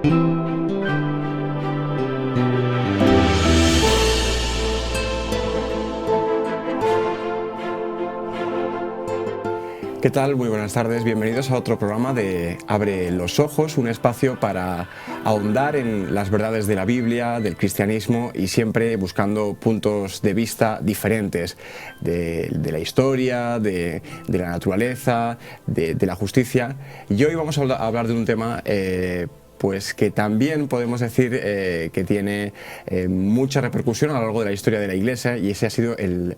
¿Qué tal? Muy buenas tardes, bienvenidos a otro programa de Abre los Ojos, un espacio para ahondar en las verdades de la Biblia, del cristianismo y siempre buscando puntos de vista diferentes de la historia, de la naturaleza, de la justicia. Y hoy vamos a hablar de un tema pues que también podemos decir que tiene mucha repercusión a lo largo de la historia de la Iglesia, y ese ha sido el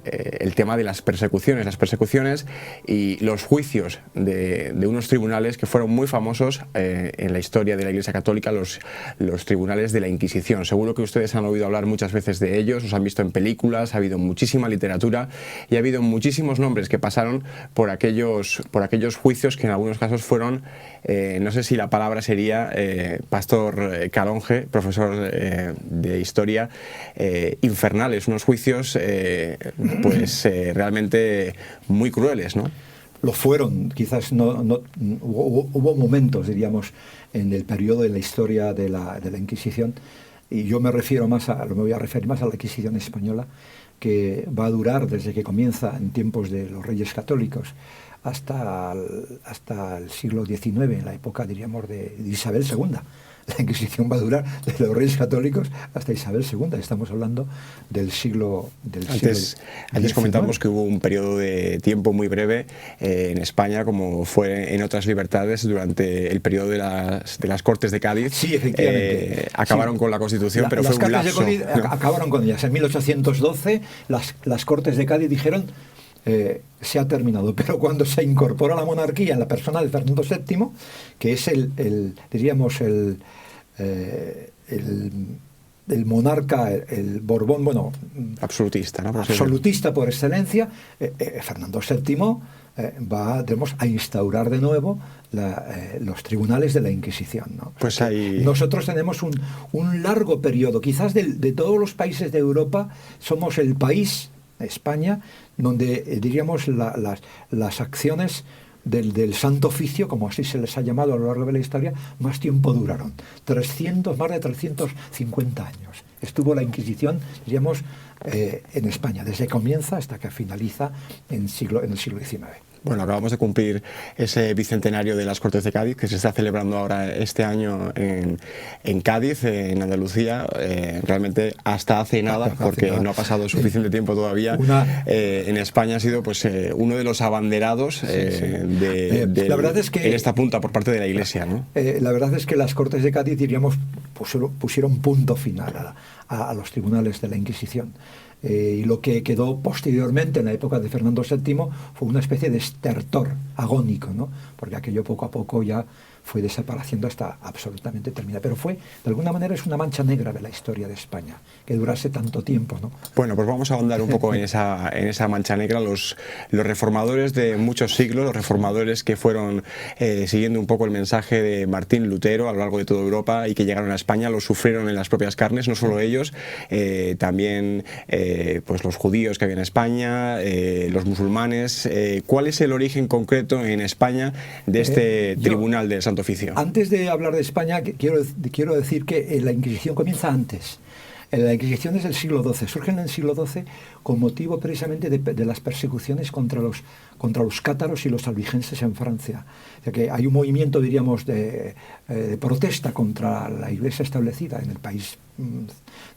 tema de las persecuciones y los juicios de unos tribunales que fueron muy famosos en la historia de la Iglesia Católica, los tribunales de la Inquisición. Seguro que ustedes han oído hablar muchas veces de ellos, los han visto en películas, ha habido muchísima literatura y ha habido muchísimos nombres que pasaron por aquellos juicios que en algunos casos fueron, no sé si la palabra sería Pastor Calonge, profesor de historia, infernales, unos juicios realmente muy crueles, ¿no? Lo fueron, quizás hubo momentos, diríamos, en el periodo de la historia de la Inquisición, y yo me voy a referir más a la Inquisición española, que va a durar desde que comienza en tiempos de los Reyes Católicos hasta el siglo XIX, en la época, diríamos, de Isabel II. La Inquisición va a durar desde los Reyes Católicos hasta Isabel II. Estamos hablando del siglo Antes comentamos que hubo un periodo de tiempo muy breve en España, como fue en otras libertades durante el periodo de las Cortes de Cádiz. Sí, efectivamente. Acabaron con la Constitución, pero fue un lapso. Acabaron con ellas. En 1812 las Cortes de Cádiz dijeron se ha terminado, pero cuando se incorpora la monarquía en la persona de Fernando VII, que es el monarca, el Borbón, bueno, absolutista, ¿no? Absolutista por excelencia, Fernando VII va, digamos, a instaurar de nuevo los tribunales de la Inquisición, ¿no? Pues ahí... Nosotros tenemos un largo periodo, quizás de todos los países de Europa, somos el país, España, donde diríamos las acciones del Santo Oficio, como así se les ha llamado a lo largo de la historia, más tiempo duraron. Más de 350 años estuvo la Inquisición, diríamos, en España, desde que comienza hasta que finaliza en el siglo XIX. Bueno, acabamos de cumplir ese bicentenario de las Cortes de Cádiz, que se está celebrando ahora este año en Cádiz, en Andalucía. Realmente hasta hace nada, porque no ha pasado suficiente tiempo todavía. En España ha sido pues uno de los abanderados la verdad es que, en esta punta por parte de la Iglesia, ¿no? La verdad es que las Cortes de Cádiz, diríamos, pusieron punto final a los tribunales de la Inquisición. Y lo que quedó posteriormente en la época de Fernando VII fue una especie de estertor agónico, ¿no? Porque aquello poco a poco ya fue desapareciendo hasta absolutamente terminar. Pero de alguna manera, es una mancha negra de la historia de España, que durase tanto tiempo, ¿no? Bueno, pues vamos a ahondar un poco en esa mancha negra. Los reformadores de muchos siglos, los reformadores que fueron siguiendo un poco el mensaje de Martín Lutero a lo largo de toda Europa y que llegaron a España, lo sufrieron en las propias carnes, no solo ellos, también pues los judíos que había en España, los musulmanes. ¿Cuál es el origen concreto en España de este tribunal del Santo Oficio? Antes de hablar de España, quiero decir que la Inquisición comienza antes. La Inquisición es del siglo XII, surge en el siglo XII con motivo precisamente de las persecuciones contra los cátaros y los albigenses en Francia. O sea que hay un movimiento, diríamos, de protesta contra la Iglesia establecida en el país,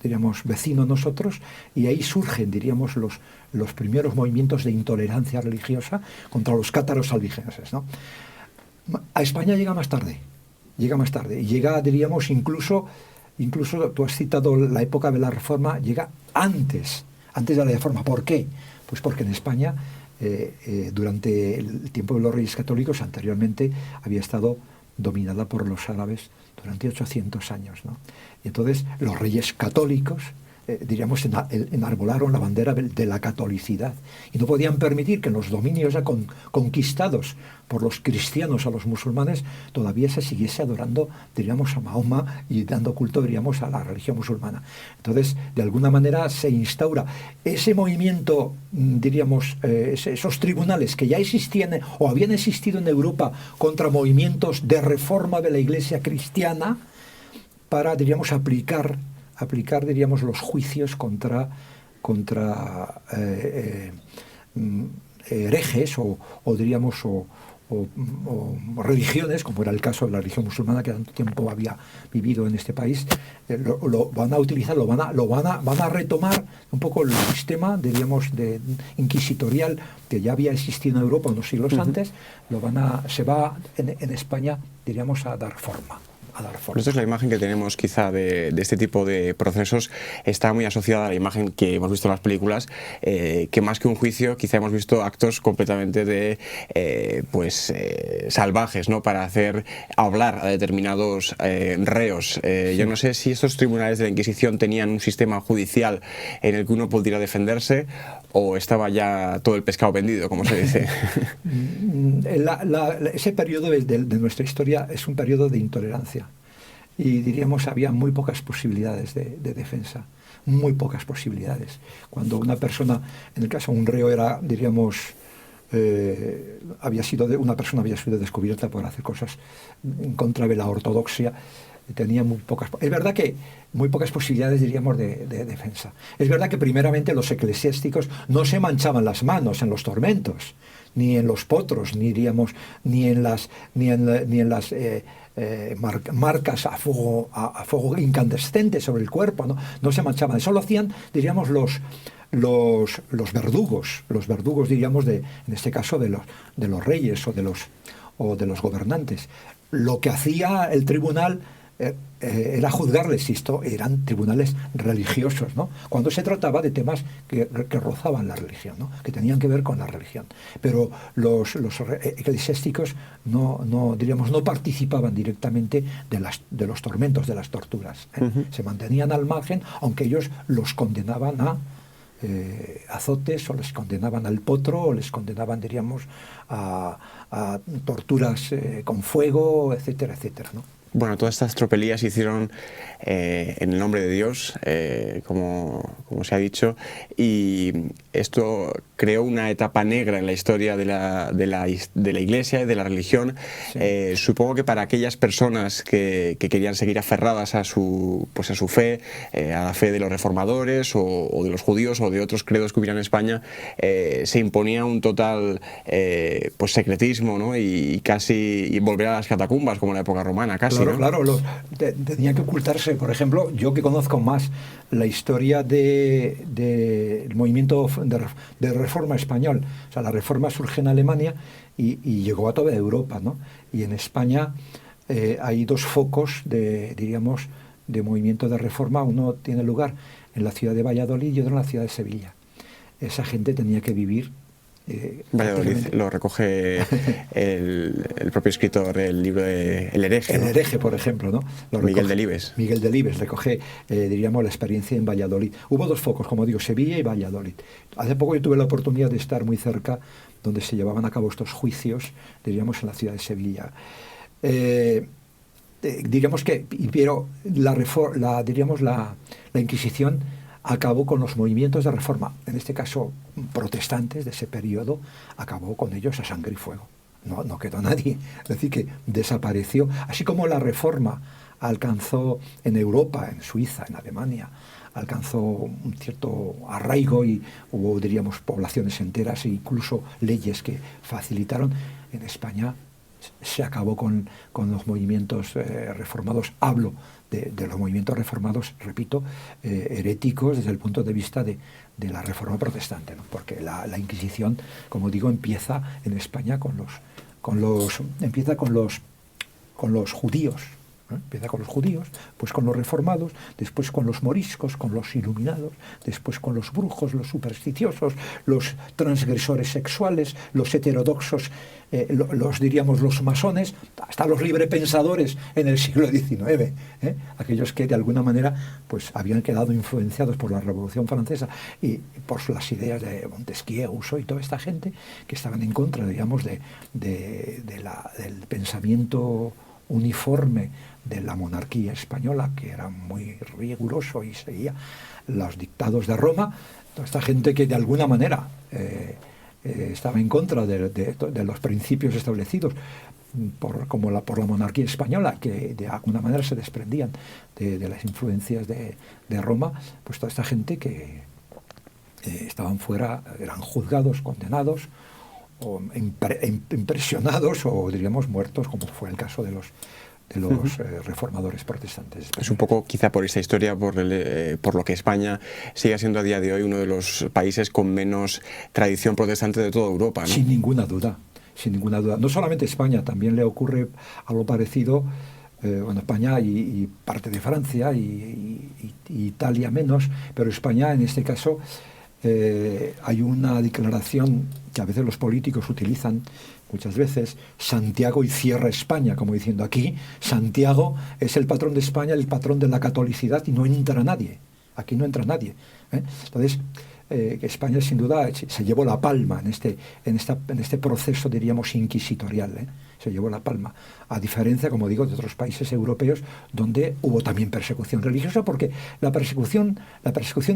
diríamos, vecino a nosotros, y ahí surgen, diríamos, los primeros movimientos de intolerancia religiosa contra los cátaros albigenses, ¿no? A España llega más tarde, y llega, diríamos, incluso tú has citado la época de la Reforma, llega antes de la Reforma. ¿Por qué? Pues porque en España, durante el tiempo de los Reyes Católicos, anteriormente había estado dominada por los árabes durante 800 años, ¿no? Y entonces los Reyes Católicos, diríamos, enarbolaron la bandera de la catolicidad y no podían permitir que en los dominios ya conquistados por los cristianos a los musulmanes todavía se siguiese adorando, diríamos, a Mahoma y dando culto, diríamos, a la religión musulmana. Entonces, de alguna manera se instaura ese movimiento, diríamos, esos tribunales que ya existían o habían existido en Europa contra movimientos de reforma de la Iglesia cristiana. para, diríamos, aplicar, diríamos, los juicios contra herejes o diríamos, o religiones, como era el caso de la religión musulmana, que tanto tiempo había vivido en este país. Lo van a utilizar, van a retomar un poco el sistema, diríamos, inquisitorial que ya había existido en Europa unos siglos antes. Se va en España, diríamos, a dar forma. Nosotros la imagen que tenemos quizá de este tipo de procesos está muy asociada a la imagen que hemos visto en las películas, que más que un juicio quizá hemos visto actos completamente salvajes, ¿no? Para hacer hablar a determinados reos. Yo no sé si estos tribunales de la Inquisición tenían un sistema judicial en el que uno pudiera defenderse, o estaba ya todo el pescado vendido, como se dice. Ese periodo de nuestra historia es un periodo de intolerancia, y diríamos había muy pocas posibilidades de defensa, muy pocas posibilidades. Cuando una persona, en el caso de un reo, era, diríamos, una persona había sido descubierta por hacer cosas en contra de la ortodoxia, tenía es verdad que muy pocas posibilidades, diríamos, de defensa. Es verdad que primeramente los eclesiásticos no se manchaban las manos en los tormentos, ni en los potros, ni en las marcas a fuego incandescente sobre el cuerpo, no se manchaban. Eso lo hacían, diríamos, los verdugos, diríamos, en este caso de los reyes o de los gobernantes. Lo que hacía el tribunal era juzgarles, y esto eran tribunales religiosos, ¿no? Cuando se trataba de temas que rozaban la religión, ¿no? Que tenían que ver con la religión. Pero los eclesiásticos no participaban directamente de los tormentos, de las torturas, ¿eh? Se mantenían al margen, aunque ellos los condenaban a azotes, o les condenaban al potro, o les condenaban, diríamos, a torturas con fuego, etcétera, etcétera, ¿no? Bueno, todas estas tropelías se hicieron en el nombre de Dios, como se ha dicho, y esto creó una etapa negra en la historia de la Iglesia y de la religión. Sí. Supongo que para aquellas personas que querían seguir aferradas a su fe, a la fe de los reformadores o de los judíos o de otros credos que hubiera en España, se imponía un total secretismo, ¿no? y casi volver a las catacumbas, como en la época romana, casi. Claro, tenía que ocultarse. Por ejemplo, yo que conozco más la historia del movimiento de reforma español, o sea, la reforma surge en Alemania y llegó a toda Europa, ¿no? Y en España hay dos focos de movimiento de reforma. Uno tiene lugar en la ciudad de Valladolid y otro en la ciudad de Sevilla. Esa gente tenía que vivir. Valladolid lo recoge el propio escritor del libro de El hereje. El hereje, por ejemplo, ¿no? Miguel Delibes. Miguel Delibes recoge, la experiencia en Valladolid. Hubo dos focos, como digo, Sevilla y Valladolid. Hace poco yo tuve la oportunidad de estar muy cerca, donde se llevaban a cabo estos juicios, en la ciudad de Sevilla. Pero la Inquisición acabó con los movimientos de reforma, en este caso protestantes de ese periodo, acabó con ellos a sangre y fuego. No quedó nadie, es decir, que desapareció. Así como la reforma alcanzó en Europa, en Suiza, en Alemania, alcanzó un cierto arraigo y hubo, poblaciones enteras e incluso leyes que facilitaron, en España se acabó con los movimientos reformados. Hablo de los movimientos reformados, repito, heréticos desde el punto de vista de la reforma protestante, ¿no? Porque la Inquisición, como digo, empieza en España con los judíos. Empieza con los judíos, pues con los reformados, después con los moriscos, con los iluminados, después con los brujos, los supersticiosos, los transgresores sexuales, los heterodoxos, los masones, hasta los librepensadores en el siglo XIX, aquellos que de alguna manera pues habían quedado influenciados por la Revolución Francesa y por las ideas de Montesquieu, Rousseau y toda esta gente que estaban en contra, del pensamiento uniforme de la monarquía española, que era muy riguroso y seguía los dictados de Roma. Toda esta gente que de alguna manera estaba en contra de los principios establecidos por la monarquía española, que de alguna manera se desprendían de las influencias de Roma, pues toda esta gente que estaban fuera eran juzgados, condenados, o impresionados o diríamos muertos, como fue el caso de los reformadores protestantes. Es un poco quizá por esta historia por lo que España sigue siendo a día de hoy uno de los países con menos tradición protestante de toda Europa, ¿no? Sin ninguna duda, sin ninguna duda. No solamente España, también le ocurre algo parecido, España y parte de Francia y Italia menos, pero España en este caso hay una declaración que a veces los políticos utilizan muchas veces, Santiago y cierra España, como diciendo aquí, Santiago es el patrón de España, el patrón de la catolicidad y no entra nadie, aquí no entra nadie. Entonces, España sin duda se llevó la palma en este proceso, diríamos, inquisitorial, se llevó la palma, a diferencia, como digo, de otros países europeos donde hubo también persecución religiosa, porque la persecución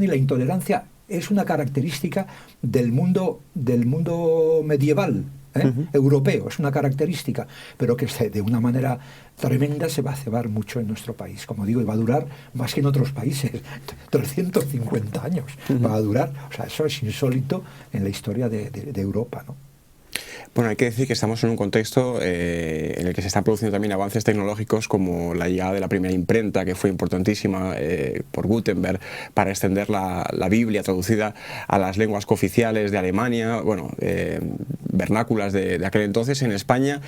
y la intolerancia es una característica del mundo medieval, europeo, es una característica, pero que de una manera tremenda se va a cebar mucho en nuestro país, como digo, y va a durar más que en otros países, 350 años va a durar, o sea, eso es insólito en la historia de Europa, ¿no? Bueno, hay que decir que estamos en un contexto en el que se están produciendo también avances tecnológicos como la llegada de la primera imprenta, que fue importantísima por Gutenberg para extender la Biblia traducida a las lenguas cooficiales de Alemania, bueno, vernáculas de aquel entonces. En España,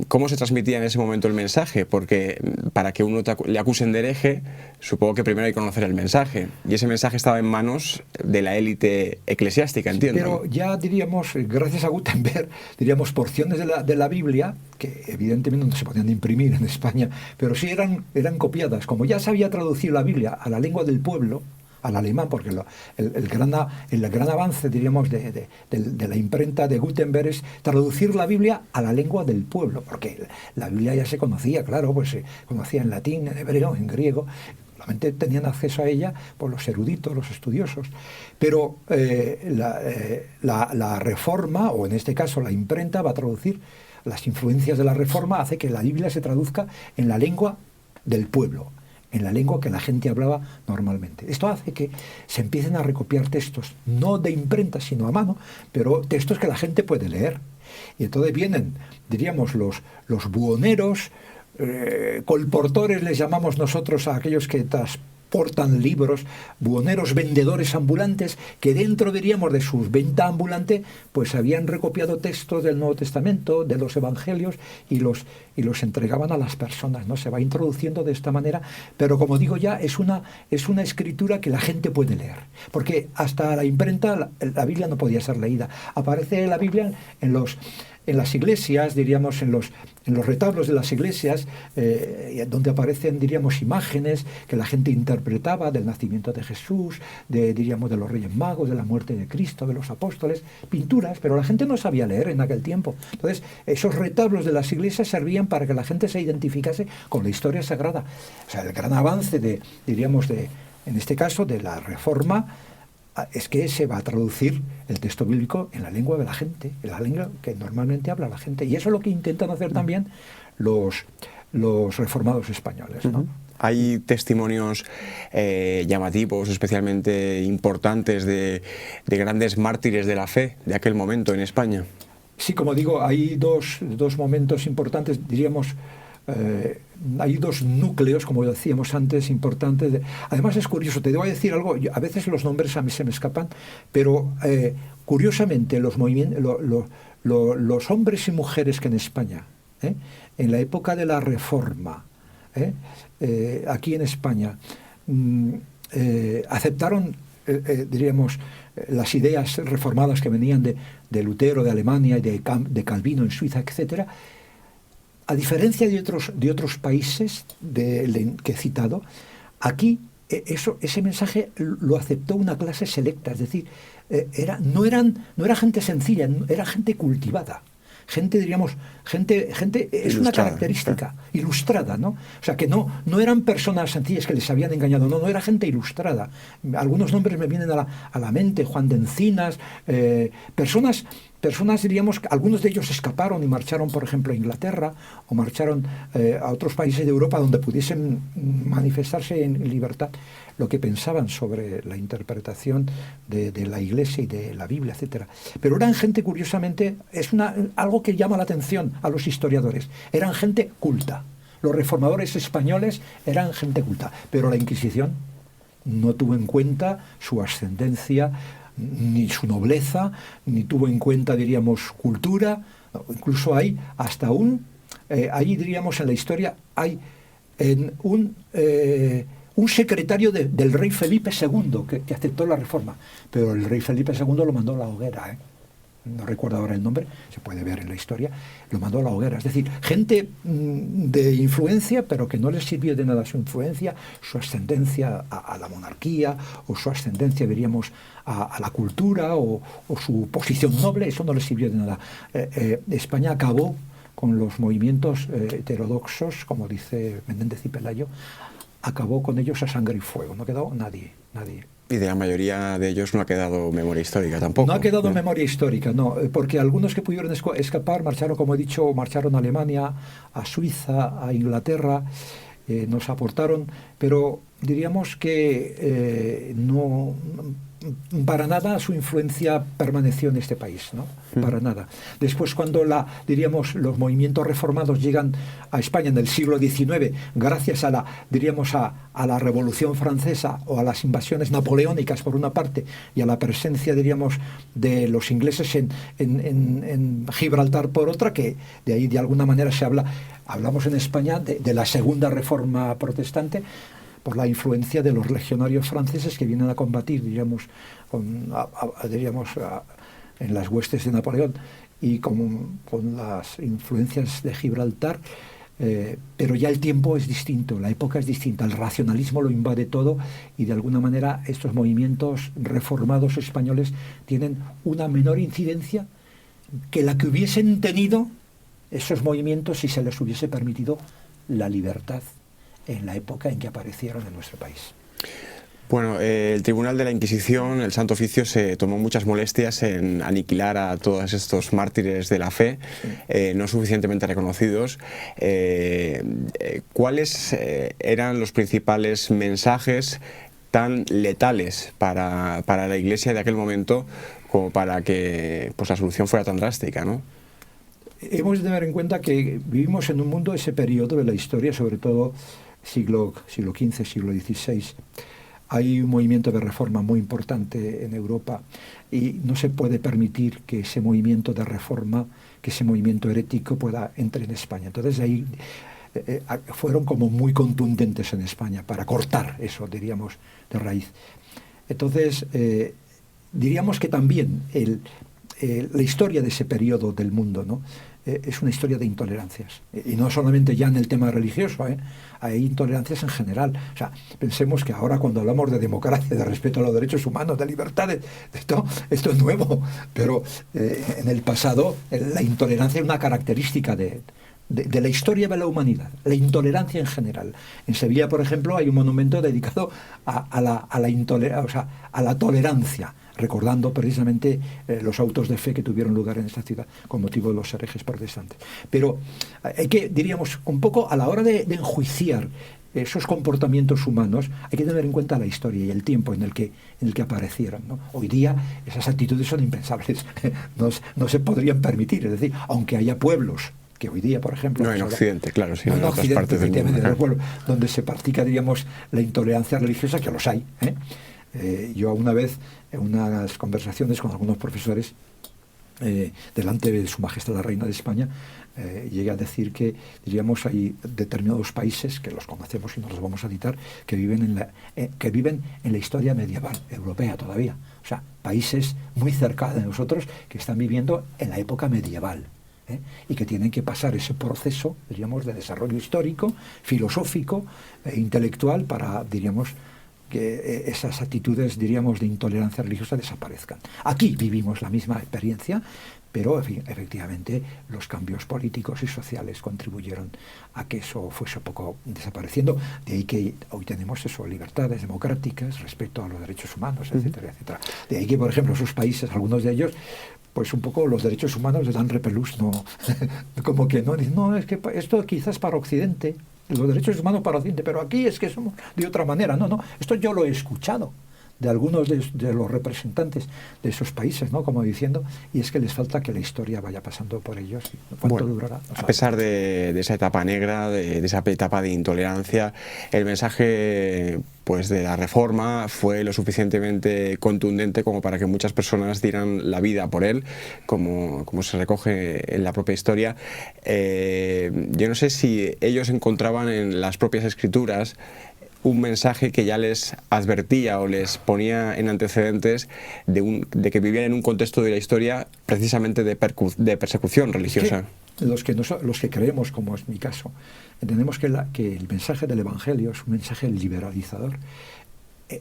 ¿cómo se transmitía en ese momento el mensaje? Porque para que uno le acusen de hereje, supongo que primero hay que conocer el mensaje, y ese mensaje estaba en manos de la élite eclesiástica, entiendo. Pero ya diríamos, gracias a Gutenberg, diríamos porciones de la Biblia, que evidentemente no se podían imprimir en España, pero sí eran copiadas. Como ya se había traducido la Biblia a la lengua del pueblo, al alemán, porque el gran avance, diríamos, de la imprenta de Gutenberg es traducir la Biblia a la lengua del pueblo, porque la Biblia ya se conocía, claro, pues se conocía en latín, en hebreo, en griego. Solamente tenían acceso a ella por los eruditos, los estudiosos. Pero la reforma, o en este caso la imprenta, va a traducir las influencias de la reforma, hace que la Biblia se traduzca en la lengua del pueblo, en la lengua que la gente hablaba normalmente. Esto hace que se empiecen a recopiar textos, no de imprenta, sino a mano, pero textos que la gente puede leer. Y entonces vienen, diríamos, los buhoneros, colportores les llamamos nosotros a aquellos que transportan libros, buhoneros, vendedores ambulantes, que dentro, diríamos, de su venta ambulante, pues habían recopiado textos del Nuevo Testamento, de los Evangelios, y los entregaban a las personas, ¿no? Se va introduciendo de esta manera, pero como digo ya, es una escritura que la gente puede leer, porque hasta la imprenta la Biblia no podía ser leída. Aparece la Biblia en las iglesias, diríamos, en los retablos de las iglesias, donde aparecen, diríamos, imágenes que la gente interpretaba del nacimiento de Jesús, diríamos, de los Reyes Magos, de la muerte de Cristo, de los apóstoles, pinturas, pero la gente no sabía leer en aquel tiempo. Entonces, esos retablos de las iglesias servían para que la gente se identificase con la historia sagrada. O sea, el gran avance en este caso, de la Reforma, es que se va a traducir el texto bíblico en la lengua de la gente, en la lengua que normalmente habla la gente. Y eso es lo que intentan hacer también los reformados españoles, ¿no? Hay testimonios llamativos, especialmente importantes, de grandes mártires de la fe de aquel momento en España. Sí, como digo, hay dos momentos importantes, diríamos. Hay dos núcleos, como decíamos antes, importantes. Además es curioso, te debo decir algo, a veces los nombres a mí se me escapan, pero curiosamente los hombres y mujeres que en España, en la época de la Reforma, aquí en España, aceptaron, diríamos, las ideas reformadas que venían de Lutero, de Alemania y de Calvino en Suiza, etcétera. A diferencia de otros países que he citado, aquí ese mensaje lo aceptó una clase selecta, es decir, no era gente sencilla, era gente cultivada. Gente, diríamos, gente es una característica, ilustrada, ¿no? O sea, que no eran personas sencillas que les habían engañado, no era gente ilustrada. Algunos nombres me vienen a la mente, Juan de Encinas, personas personas, diríamos, algunos de ellos escaparon y marcharon, por ejemplo, a Inglaterra o marcharon a otros países de Europa donde pudiesen manifestarse en libertad lo que pensaban sobre la interpretación de la Iglesia y de la Biblia, etcétera. Pero eran gente, curiosamente, algo que llama la atención a los historiadores, eran gente culta. Los reformadores españoles eran gente culta, pero la Inquisición no tuvo en cuenta su ascendencia, ni su nobleza, ni tuvo en cuenta, diríamos, cultura. Incluso hay hasta ahí diríamos en la historia, hay un secretario del rey Felipe II que aceptó la reforma, pero el rey Felipe II lo mandó a la hoguera, no recuerdo ahora el nombre, se puede ver en la historia, lo mandó a la hoguera. Es decir, gente de influencia, pero que no les sirvió de nada su influencia, su ascendencia a la monarquía, o su ascendencia, diríamos, a la cultura, o su posición noble, eso no les sirvió de nada. España acabó con los movimientos heterodoxos, como dice Menéndez y Pelayo, acabó con ellos a sangre y fuego, no quedó nadie. Y de la mayoría de ellos no ha quedado memoria histórica tampoco. No ha quedado memoria histórica, no, porque algunos que pudieron escapar marcharon, como he dicho, marcharon a Alemania, a Suiza, a Inglaterra, nos aportaron, pero diríamos que no, para nada su influencia permaneció en este país, ¿no? Para nada. Después, cuando diríamos, los movimientos reformados llegan a España en el siglo XIX, gracias a la Revolución Francesa o a las invasiones napoleónicas por una parte y a la presencia, diríamos, de los ingleses en Gibraltar por otra, que de ahí de alguna manera hablamos en España de la segunda reforma protestante, por la influencia de los legionarios franceses que vienen a combatir, diríamos, en las huestes de Napoleón y con las influencias de Gibraltar, pero ya el tiempo es distinto, la época es distinta, el racionalismo lo invade todo y de alguna manera estos movimientos reformados españoles tienen una menor incidencia que la que hubiesen tenido esos movimientos si se les hubiese permitido la libertad en la época en que aparecieron en nuestro país. Bueno, el Tribunal de la Inquisición, el Santo Oficio, se tomó muchas molestias en aniquilar a todos estos mártires de la fe, no suficientemente reconocidos. ¿Cuáles eran los principales mensajes tan letales para la Iglesia de aquel momento como para que pues, la solución fuera tan drástica, ¿no? Hemos de tener en cuenta que vivimos en un mundo, ese periodo de la historia, sobre todo siglo XV, siglo XVI, hay un movimiento de reforma muy importante en Europa y no se puede permitir que ese movimiento de reforma, que ese movimiento herético pueda entrar en España. Entonces ahí fueron como muy contundentes en España para cortar eso, diríamos, de raíz. Entonces, diríamos que también la historia de ese periodo del mundo, ¿no? Es una historia de intolerancias. Y no solamente ya en el tema religioso, hay intolerancias en general. O sea, pensemos que ahora cuando hablamos de democracia, de respeto a los derechos humanos, de libertades, esto es nuevo. Pero en el pasado la intolerancia es una característica de la historia de la humanidad, la intolerancia en general. En Sevilla, por ejemplo, hay un monumento dedicado a la tolerancia, recordando precisamente los autos de fe que tuvieron lugar en esta ciudad con motivo de los herejes protestantes. Pero hay que, diríamos, un poco a la hora de enjuiciar esos comportamientos humanos, hay que tener en cuenta la historia y el tiempo en el que aparecieron, ¿no? Hoy día esas actitudes son impensables, no se podrían permitir. Es decir, aunque haya pueblos que hoy día, por ejemplo... No en Occidente, claro, sino en otras partes del mundo. Donde se practica, diríamos, la intolerancia religiosa, que los hay. Yo una vez, en unas conversaciones con algunos profesores, delante de Su Majestad la Reina de España, llegué a decir que, diríamos, hay determinados países, que los conocemos y no los vamos a citar, que viven en la historia medieval europea todavía. O sea, países muy cerca de nosotros que están viviendo en la época medieval. Y que tienen que pasar ese proceso, diríamos, de desarrollo histórico, filosófico e intelectual para, diríamos, que esas actitudes, diríamos, de intolerancia religiosa desaparezcan. Aquí vivimos la misma experiencia, pero efectivamente los cambios políticos y sociales contribuyeron a que eso fuese un poco desapareciendo. De ahí que hoy tenemos eso, libertades democráticas respecto a los derechos humanos, etcétera, etcétera. De ahí que, por ejemplo, esos países, algunos de ellos, pues un poco los derechos humanos les dan repelús, no, como que no, no, es que esto quizás para Occidente, los derechos humanos para Occidente, pero aquí es que somos de otra manera. No, no, esto yo lo he escuchado de algunos de los representantes de esos países, ¿no? Como diciendo, y es que les falta que la historia vaya pasando por ellos. ¿Cuánto durará? No a pesar de esa etapa negra, de esa etapa de intolerancia, el mensaje pues de la Reforma fue lo suficientemente contundente como para que muchas personas dieran la vida por él, como se recoge en la propia historia. Yo no sé si ellos encontraban en las propias escrituras un mensaje que ya les advertía o les ponía en antecedentes de que vivían en un contexto de la historia precisamente de persecución religiosa. Los que creemos, como es mi caso, entendemos que el mensaje del Evangelio es un mensaje liberalizador.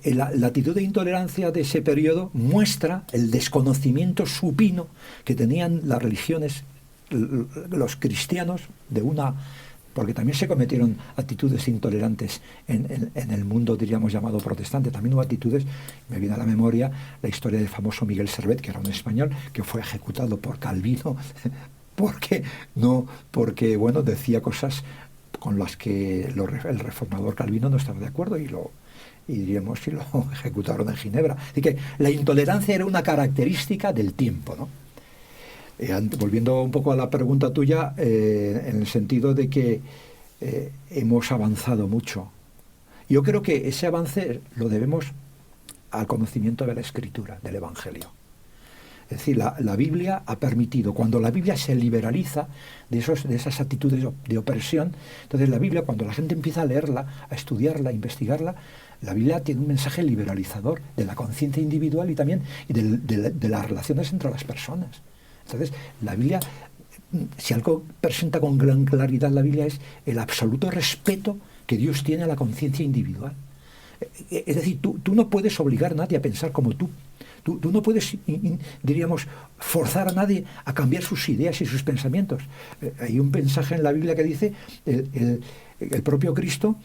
La actitud de intolerancia de ese periodo muestra el desconocimiento supino que tenían las religiones, los cristianos, porque también se cometieron actitudes intolerantes en el mundo, diríamos, llamado protestante. También hubo actitudes, me viene a la memoria la historia del famoso Miguel Servet, que era un español, que fue ejecutado por Calvino, porque bueno, decía cosas con las que el reformador Calvino no estaba de acuerdo y diríamos que lo ejecutaron en Ginebra. Así que la intolerancia era una característica del tiempo, ¿no? Volviendo un poco a la pregunta tuya, en el sentido de que hemos avanzado mucho. Yo creo que ese avance lo debemos al conocimiento de la Escritura, del Evangelio. Es decir, la Biblia ha permitido, cuando la Biblia se liberaliza de esas actitudes de opresión, entonces la Biblia, cuando la gente empieza a leerla, a estudiarla, a investigarla, la Biblia tiene un mensaje liberalizador de la conciencia individual y también de las relaciones entre las personas. Entonces, la Biblia, si algo presenta con gran claridad la Biblia, es el absoluto respeto que Dios tiene a la conciencia individual. Es decir, tú no puedes obligar a nadie a pensar como tú. Tú no puedes, diríamos, forzar a nadie a cambiar sus ideas y sus pensamientos. Hay un mensaje en la Biblia que dice, el propio Cristo,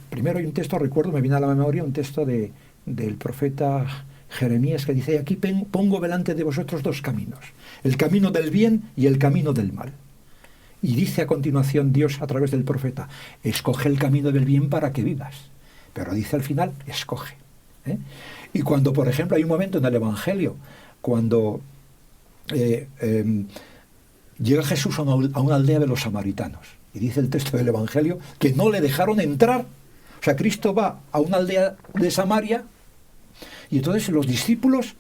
primero hay un texto, recuerdo, me viene a la memoria, un texto del profeta Jeremías, que dice: aquí pongo delante de vosotros dos caminos, el camino del bien y el camino del mal. Y dice a continuación Dios a través del profeta: escoge el camino del bien para que vivas. Pero dice al final: escoge. Y cuando, por ejemplo, hay un momento en el Evangelio, cuando llega Jesús a una aldea de los samaritanos, y dice el texto del Evangelio que no le dejaron entrar. O sea, Cristo va a una aldea de Samaria, y entonces los discípulos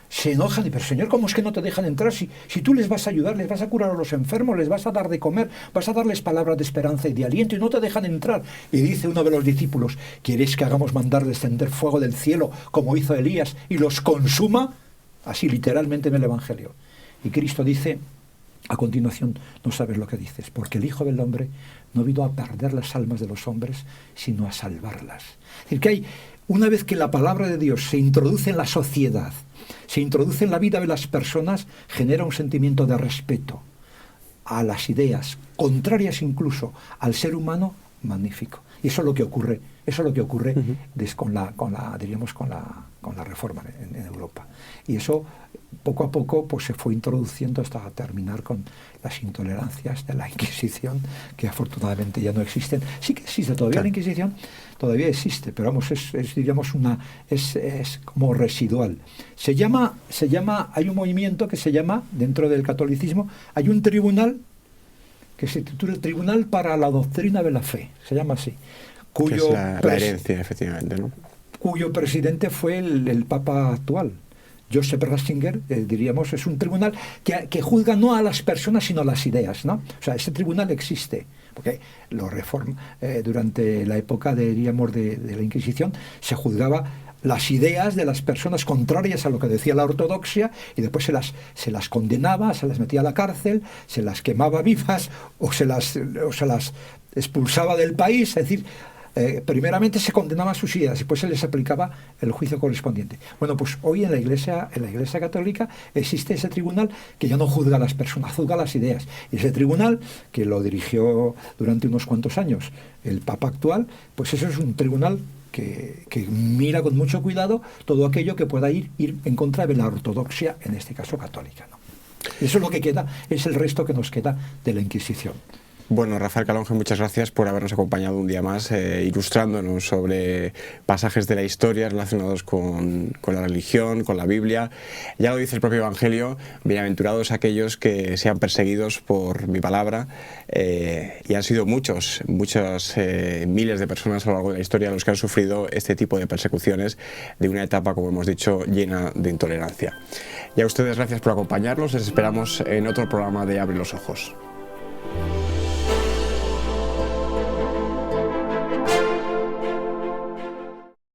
se enojan y: pero Señor, ¿cómo es que no te dejan entrar? Si tú les vas a ayudar, les vas a curar a los enfermos, les vas a dar de comer, vas a darles palabras de esperanza y de aliento, y no te dejan entrar. Y dice uno de los discípulos: ¿quieres que hagamos mandar descender fuego del cielo como hizo Elías y los consuma? Así literalmente en el Evangelio. Y Cristo dice a continuación: no sabes lo que dices, porque el Hijo del Hombre no vino a perder las almas de los hombres, sino a salvarlas. Es decir, que una vez que la palabra de Dios se introduce en la sociedad, se introduce en la vida de las personas, genera un sentimiento de respeto a las ideas, contrarias incluso al ser humano, magnífico. Y eso es lo que ocurre, con la Reforma en Europa. Y eso poco a poco pues se fue introduciendo hasta terminar con las intolerancias de la Inquisición, que afortunadamente ya no existen. Sí que existe todavía, claro. La Inquisición todavía existe, pero vamos, es como residual. Hay un movimiento que se llama, dentro del catolicismo, hay un tribunal que se titula Tribunal para la Doctrina de la Fe, se llama así. Cuyo es la herencia, efectivamente, ¿no? Cuyo presidente fue el Papa actual, Joseph Ratzinger. Diríamos, es un tribunal que juzga no a las personas, sino a las ideas, ¿no? O sea, ese tribunal existe, porque durante la época, diríamos, de la Inquisición, se juzgaba las ideas de las personas contrarias a lo que decía la ortodoxia, y después se las condenaba, se las metía a la cárcel, se las quemaba vivas o se las expulsaba del país. Es decir, primeramente se condenaba sus ideas y después se les aplicaba el juicio correspondiente. Bueno, pues hoy en la Iglesia Católica existe ese tribunal que ya no juzga a las personas, juzga las ideas. Y ese tribunal, que lo dirigió durante unos cuantos años el Papa actual, pues eso es un tribunal que mira con mucho cuidado todo aquello que pueda ir en contra de la ortodoxia, en este caso católica, ¿no? Eso es lo que queda, es el resto que nos queda de la Inquisición. Bueno, Rafael Calonge, muchas gracias por habernos acompañado un día más, ilustrándonos sobre pasajes de la historia relacionados con la religión, con la Biblia. Ya lo dice el propio Evangelio: bienaventurados aquellos que sean perseguidos por mi palabra, y han sido muchos, miles de personas a lo largo de la historia los que han sufrido este tipo de persecuciones de una etapa, como hemos dicho, llena de intolerancia. Y a ustedes, gracias por acompañarnos. Les esperamos en otro programa de Abre los Ojos.